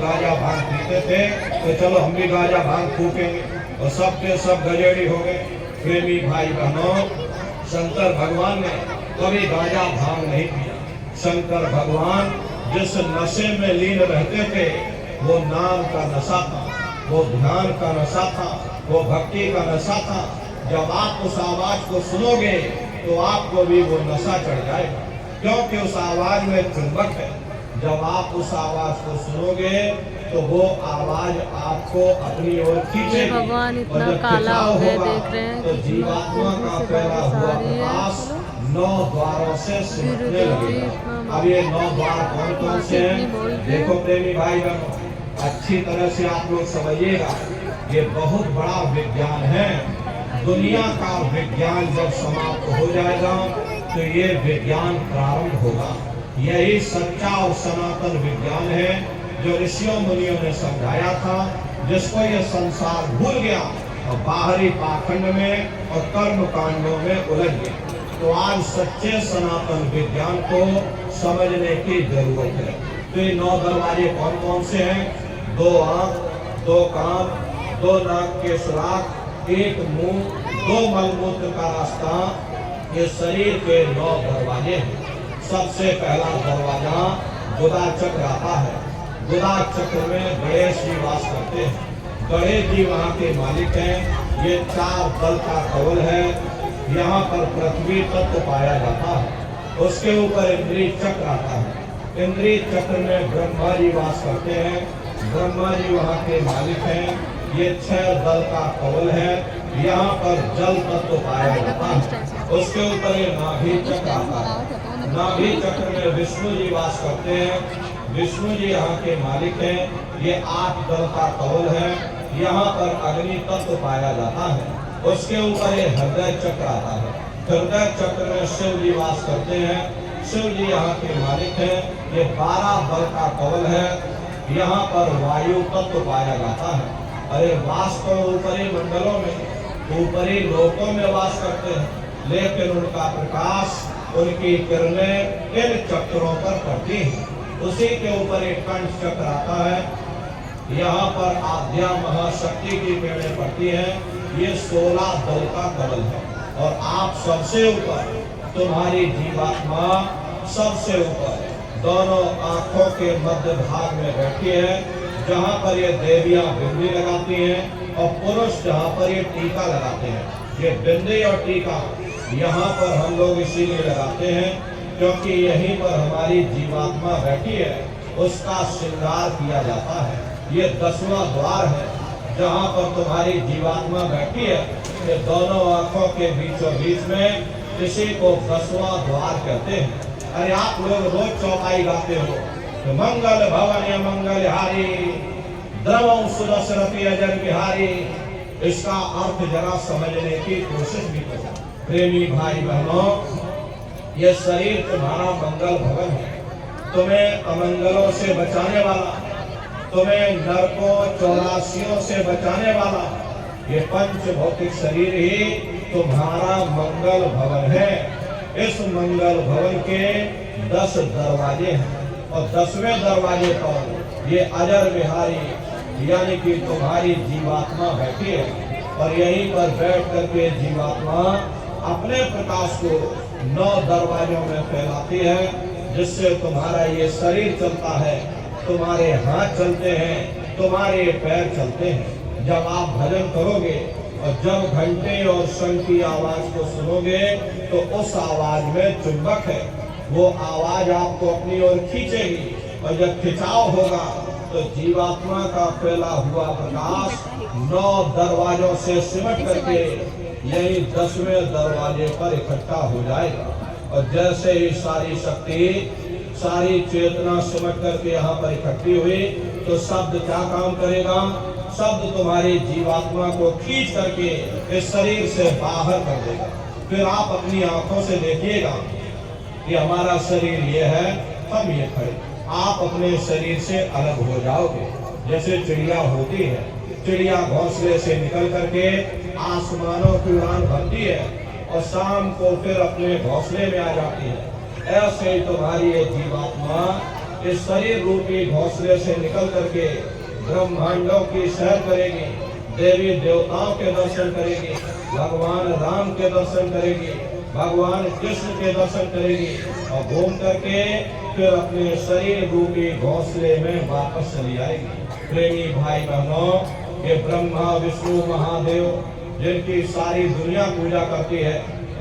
Gaza भांग पीते थे, तो चलो हम भी गाजा भांग फूकेंगे, और सब के सब गजेड़ी हो गए। प्रेमी भाई बहनों, शंकर भगवान ने कभी गाजा भांग नहीं पिया। शंकर भगवान जिस नशे में लीन रहते थे, वो नाम का नशा था, वो ध्यान का नशा था, वो भक्ति का नशा था। जब आप उस आवाज को सुनोगे तो आपको भी वो नशा चढ़ जाएगा, क्योंकि उस आवाज में चुंबक है। जब आप उस आवाज को सुनोगे तो वो आवाज आपको अपनी ओर खींचेगी। भगवान और इतना जब काला हो गए, होगा देख रहे हैं तो जीवात्मा का फैला हुआ प्रकाश 9 द्वारों से सिमटने लगेगा। अब ये 9 द्वार कौन कौन से हैं? देखो प्रेमी भाई बहनों, अच्छी तरह से आप लोग समझिएगा, ये बहुत बड़ा विज्ञान है। दुनिया का विज्ञान जब समाप्त हो जाएगा तो ये विज्ञान प्रारंभ होगा। यही सच्चा और सनातन विज्ञान है जो ऋषियों मुनियों ने समझाया था, जिसको ये संसार भूल गया और बाहरी पाखंड में और कर्म कांडों में उलझ गया। तो आज सच्चे सनातन विज्ञान को समझने की जरूरत है। तो ये 9 दरवाजे कौन कौन से हैं? 2 आंख, 2 कान, 2 नाक के सुराख, 1 मुंह, 2 मलमूत्र का रास्ता, ये शरीर के 9 दरवाजे हैं। सबसे पहला दरवाजा गुदा चक्र आता है। गुदा चक्र में गणेश जी वास करते हैं। गणेश जी वहाँ के मालिक हैं। ये 4 दल का कवल है। यहाँ पर पृथ्वी तत्व पाया जाता है। उसके ऊपर इंद्रिय चक्र आता है। इंद्रिय चक्र में ब्रह्मा जी वास करते हैं। ब्रह्मा जी वहाँ के मालिक हैं। ये 6 दल का कवल है। यहाँ पर जल तत्व पाया जाता है। उसके ऊपर ये नाभि चक्र आता है। नाभि चक्र में विष्णु जी वास करते हैं। विष्णु जी यहाँ के मालिक हैं। ये 8 दल का कवल है। यहाँ पर अग्नि तत्व पाया जाता है। उसके ऊपर ये हृदय चक्र आता है। हृदय चक्र में शिव जी वास करते हैं। शिव जी यहाँ के मालिक हैं। ये 12 दल का कवल है। यहाँ पर वायु तत्व पाया जाता है। अरे वास तो ऊपरी मंडलों में, ऊपरी लोकों में वास करते हैं, लेकिन उनका प्रकाश, उनकी किरणें इन चक्रों पर पड़ती हैं। उसी के ऊपर एक कंठ चक्र आता है। यहाँ पर आद्या महाशक्ति की किरणें पड़ती हैं। ये 16 दल का कवल है। और आप सबसे ऊपर, तुम्हारी जीवात्मा सबसे ऊपर दोनों आंखों के मध्य भाग में बैठी है, जहाँ पर ये देवियां बिंदी लगाती हैं और पुरुष जहाँ पर ये टीका लगाते हैं। ये बिंदी और टीका यहाँ पर हम लोग इसीलिए लगाते हैं क्योंकि यहीं पर हमारी जीवात्मा बैठी है, उसका श्रृंगार किया जाता है। ये 10वां द्वार है जहाँ पर तुम्हारी जीवात्मा बैठी है। ये दोनों आंखों के बीचों बीच में इसी को 10वां द्वार कहते हैं। अरे आप लोग रोज चौपाई गाते हो, तो मंगल भवन या मंगल हारी, द्रवं सुदशरथी अजर बिहारी। इसका अर्थ जरा समझने की कोशिश भी करो। प्रेमी भाई बहनों, ये शरीर तुम्हारा मंगल भवन है, तुम्हें अमंगलों से बचाने वाला, तुम्हें नरकों 84 से बचाने वाला ये पंच भौतिक शरीर ही तुम्हारा मंगल भवन है। इस मंगल भवन के 10 दरवाजे हैं और 10वें दरवाजे पर ये अजर बिहारी यानी कि तुम्हारी जीवात्मा बैठी है। और यहीं पर बैठ करके जीवात्मा अपने प्रकाश को 9 दरवाजों में फैलाती है, जिससे तुम्हारा ये शरीर चलता है, तुम्हारे हाथ चलते हैं, तुम्हारे पैर चलते हैं। जब आप भजन करोगे और जब घंटे और शंख की आवाज को सुनोगे तो उस आवाज में चुंबक है, वो आवाज आपको अपनी ओर खींचेगी। और जब खिंचाव होगा तो जीवात्मा का फैला हुआ प्रकाश 9 दरवाजों से सिमट करके यही 10वें दरवाजे पर इकट्ठा हो जाएगा। और जैसे ही सारी शक्ति, सारी चेतना सिमट करके यहाँ पर इकट्ठी हुई तो शब्द क्या काम करेगा? शब्द तुम्हारी जीवात्मा को खींच करके इस शरीर से बाहर कर देगा। फिर आप अपनी आंखों से देखिएगा कि हमारा शरीर ये है, हम ये खड़े। आप अपने शरीर से अलग हो जाओगे। जैसे चिड़िया होती है, चिड़िया घोंसले से निकल करके आसमानों की उड़ान भरती है और शाम को फिर अपने घोंसले में आ जाती है। ऐसे ही तुम्हारी ये जीवात्मा इस शरीर रूपी घोंसले से निकल करके ब्रह्मांडों की सैर करेगी, देवी देवताओं के दर्शन करेगी, भगवान राम के दर्शन करेगी, भगवान कृष्ण के दर्शन करेगी और घूम करके फिर अपने शरीर रूपी घोंसले में वापस चली आएगी। प्रेमी भाई बहनों, ये ब्रह्मा विष्णु महादेव जिनकी सारी दुनिया पूजा करती है,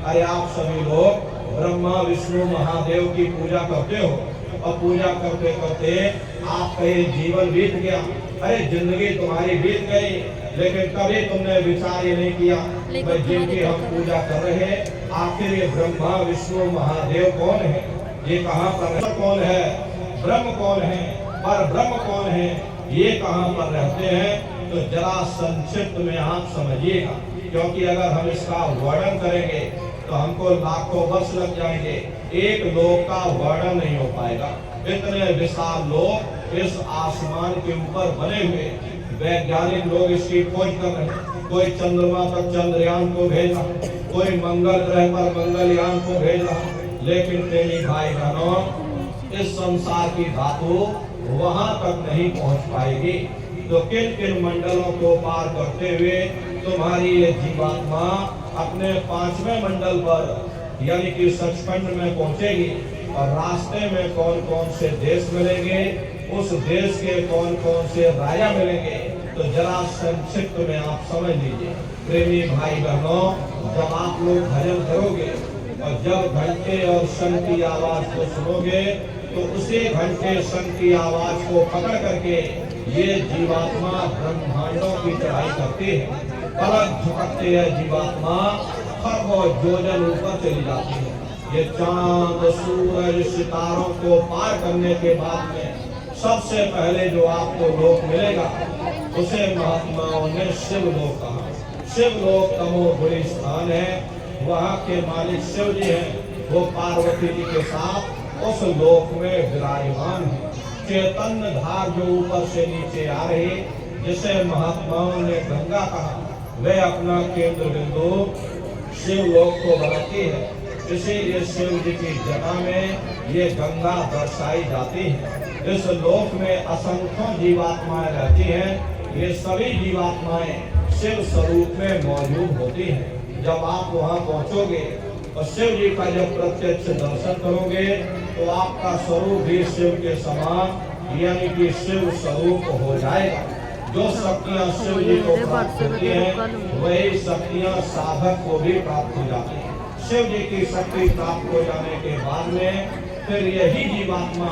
अरे आप सभी लोग ब्रह्मा विष्णु महादेव की पूजा करते हो और पूजा करते करते आपका ये जीवन बीत गया, अरे जिंदगी तुम्हारी बीत गई, लेकिन कभी तुमने विचार ये नहीं किया भाई जिनकी हम पूजा कर रहे हैं आखिर ये ब्रह्मा विष्णु महादेव कौन है, ये कहाँ पर कौन है, ब्रह्म कौन है, पर ब्रह्म कौन है, ये कहाँ पर रहते हैं। तो जरा संक्षिप्त में आप समझिएगा, क्योंकि अगर हम इसका वर्णन करेंगे तो हमको लाखों वर्ष लग जाएंगे, एक लोक का वर्णन नहीं हो पाएगा। इतने विशाल लोक इस आसमान के ऊपर बने हुए, वैज्ञानिक लोग इसकी खोज कर रहे हैं, कोई चंद्रमा तक चंद्रयान को भेज रहा, कोई मंगल ग्रह पर मंगलयान को भेज रहा, लेकिन प्रेमी भाई बहनों, इस संसार की धातु वहां तक नहीं पहुंच पाएगी। तो किन किन मंडलों को पार करते हुए तुम्हारी ये जीवात्मा अपने 5वें मंडल पर यानी कि सचखंड में पहुंचेगी, और रास्ते में कौन कौन से देश मिलेंगे, उस देश के कौन कौन से राजा मिलेंगे, तो जरा संक्षिप्त में आप समझ लीजिए। प्रेमी भाई बहनों, जब आप लोग भजन करोगे और जब घंटे और शंख की आवाज को सुनोगे तो उसी घंटे शंख की आवाज को पकड़ करके ये जीवात्मा ब्रह्मांडों की चढ़ाई करती है, पलक झपकती है जीवात्मा, खरबों योजन ऊपर चली जाती है। ये चांद सूरज सितारों को पार करने के बाद में सबसे पहले जो आपको लोक मिलेगा उसे महात्माओं ने शिव लोक कहा। शिव लोक तमोगुणी स्थान है, वहाँ के मालिक शिव जी हैं, वो पार्वती जी के साथ उस लोक में विराजमान है। चैतन्य धार जो ऊपर से नीचे आ रही, जिसे महात्माओं ने गंगा कहा, वे अपना केंद्र बिंदु शिव लोक को बनाती है। इसीलिए शिव जी की जटा में ये गंगा दर्शाई जाती है। इस लोक में असंख्यों जीवात्माएं रहती हैं, ये सभी जीवात्माएं शिव स्वरूप में मौजूद होती हैं। जब आप वहां पहुंचोगे और शिव जी का जब प्रत्यक्ष दर्शन करोगे तो आपका स्वरूप भी शिव के समान यानी कि शिव स्वरूप हो जाएगा। जो शक्तियां शिव जी को प्राप्त होती हैं वही शक्तियां साधक को भी प्राप्त हो जाती हैं। शिव जी की शक्ति प्राप्त हो जाने के बाद में फिर यही जीवात्मा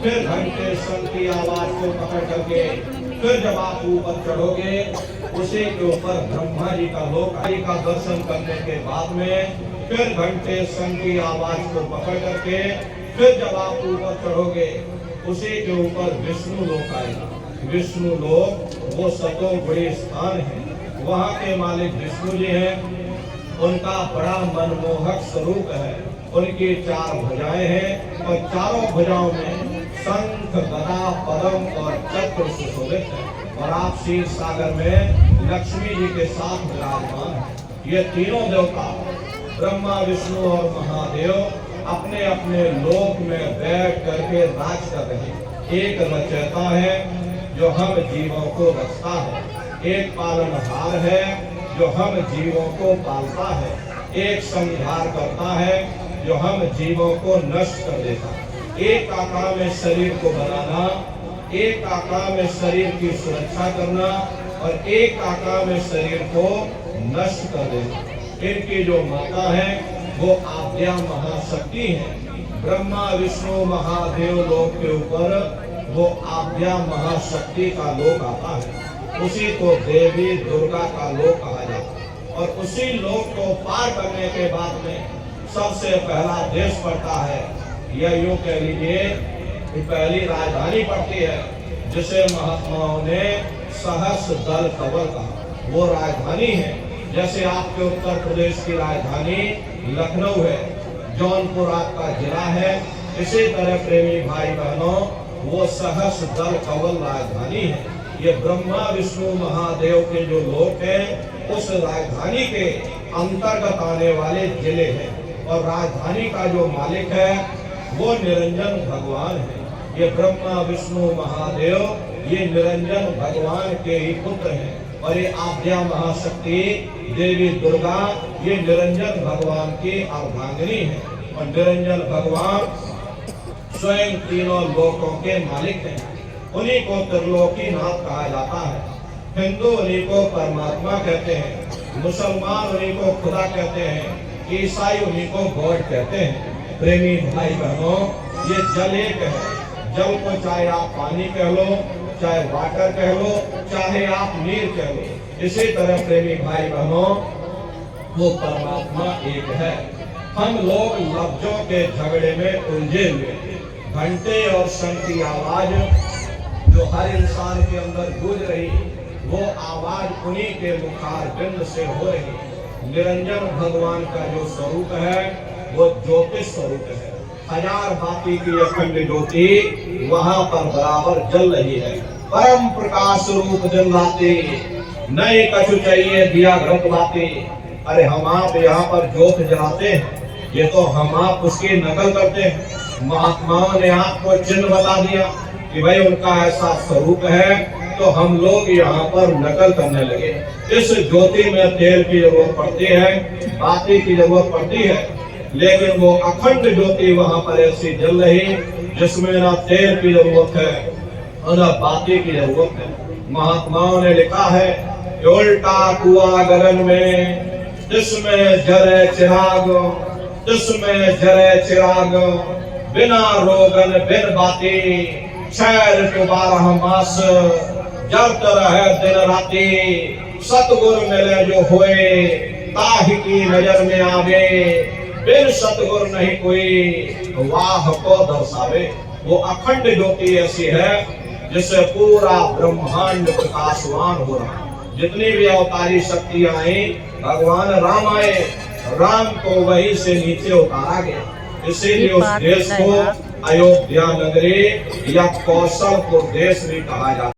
फिर घंटे शंख की आवाज को पकड़ करके फिर जब आप ऊपर चढ़ोगे उसी के ऊपर ब्रह्मा जी का लोक का दर्शन करने के बाद में फिर घंटे शंख की आवाज को पकड़ करके फिर जब आप ऊपर चढ़ोगे उसी के ऊपर विष्णु लोक आएगा। विष्णु लोक वो सतों बड़े स्थान है, वहाँ के मालिक विष्णु जी हैं, उनका बड़ा मनमोहक स्वरूप है, उनकी 4 भुजाएं हैं और चारों भुजाओं में शंख गदा पद्म और चक्र सुशोभित है, और आप क्षीर सागर में लक्ष्मी जी के साथ विराजमान है। ये तीनों देवता ब्रह्मा विष्णु और महादेव अपने अपने लोक में बैठ करके राज कर रहे हैं। एक रचयिता है जो हम जीवों को रचता है, एक पालनहार है जो हम जीवों को पालता है, एक संहार करता है जो हम जीवों को नष्ट कर देता है। एक का काम है शरीर को बनाना, एक का काम है शरीर की सुरक्षा करना, और एक का काम है शरीर को नष्ट कर देना। इनकी जो माता है वो आद्या महाशक्ति है। ब्रह्मा विष्णु महादेव लोक के ऊपर वो आद्या महाशक्ति का लोक आता है, उसी को देवी दुर्गा का लोक कहा जाता है। और उसी लोक को पार करने के बाद में सबसे पहला देश पड़ता है, यह यूं कह लीजिए कि पहली राजधानी पड़ती है, जिसे महात्माओं ने सहस्र दल कवल कहा। वो राजधानी है जैसे आपके उत्तर प्रदेश की राजधानी लखनऊ है, जौनपुर आपका जिला है, इसी तरह प्रेमी भाई बहनों वो सहस्र दल कवल राजधानी है। ये ब्रह्मा विष्णु महादेव के जो लोक है उस राजधानी के अंतर्गत आने वाले जिले हैं, और राजधानी का जो मालिक है वो निरंजन भगवान है। ये ब्रह्मा विष्णु महादेव ये निरंजन भगवान के ही पुत्र हैं और ये आद्या महाशक्ति देवी दुर्गा ये निरंजन भगवान की अर्धांगिनी है और निरंजन भगवान स्वयं तीनों लोकों के मालिक हैं। उन्हीं को त्रिलोकीनाथ कहा जाता है। हिंदू उन्हीं को परमात्मा कहते हैं, मुसलमान उन्हीं को खुदा कहते हैं, ईसाई उन्हीं को गॉड कहते हैं। प्रेमी भाई बहनों, ये जल एक है। जल को चाहे आप पानी कह लो, चाहे वाटर कह लो, चाहे आप नीर कह लो, इसी तरह प्रेमी भाई बहनों वो परमात्मा एक है। हम लोग लफ्जों के झगड़े में उलझे हुए, घंटे और शंख की आवाज जो हर इंसान के अंदर गूंज रही वो आवाज उन्हीं के मुखार बिंद से हो रही। निरंजन भगवान का जो स्वरूप है वो ज्योतिष स्वरूप है। हजार बाती की अखंड ज्योति वहां पर बराबर जल रही है। परम प्रकाश रूप जल राते नए कछु चाहिए दिया घट बाते। अरे हम आप यहाँ पर ज्योत जलाते हैं, ये तो हम आप उसकी नकल करते हैं। महात्माओं ने आपको चिन्ह बता दिया कि भाई उनका ऐसा स्वरूप है, तो हम लोग यहाँ पर नकल करने लगे। इस ज्योति में तेल की जरूरत पड़ती है, बाती की जरूरत पड़ती है, लेकिन वो अखंड ज्योति वहां पर ऐसी जल रही जिसमें ना तेल की जरूरत है और ना बाती की जरूरत है। महात्माओं ने लिखा है उल्टा कुआं गगन में जिसमें जरे चिराग, जिसमें जरे चिराग, बिना रोगन बिन बाती, शहर के 12 मास जब रहे दिन राती। सतगुरु मिले जो होए ताहि की नजर में आवे, बिन सतगुरु नहीं कोई वाह को दर्शावे। वो अखंड ज्योति ऐसी है जिससे पूरा ब्रह्मांड प्रकाशवान हो रहा है। जितनी भी अवतारी शक्तियां आई, भगवान राम आए, राम को वहीं से नीचे उतारा गया। इसीलिए उस देश को अयोध्या नगरी या कौशलपुर देश भी कहा जाता है।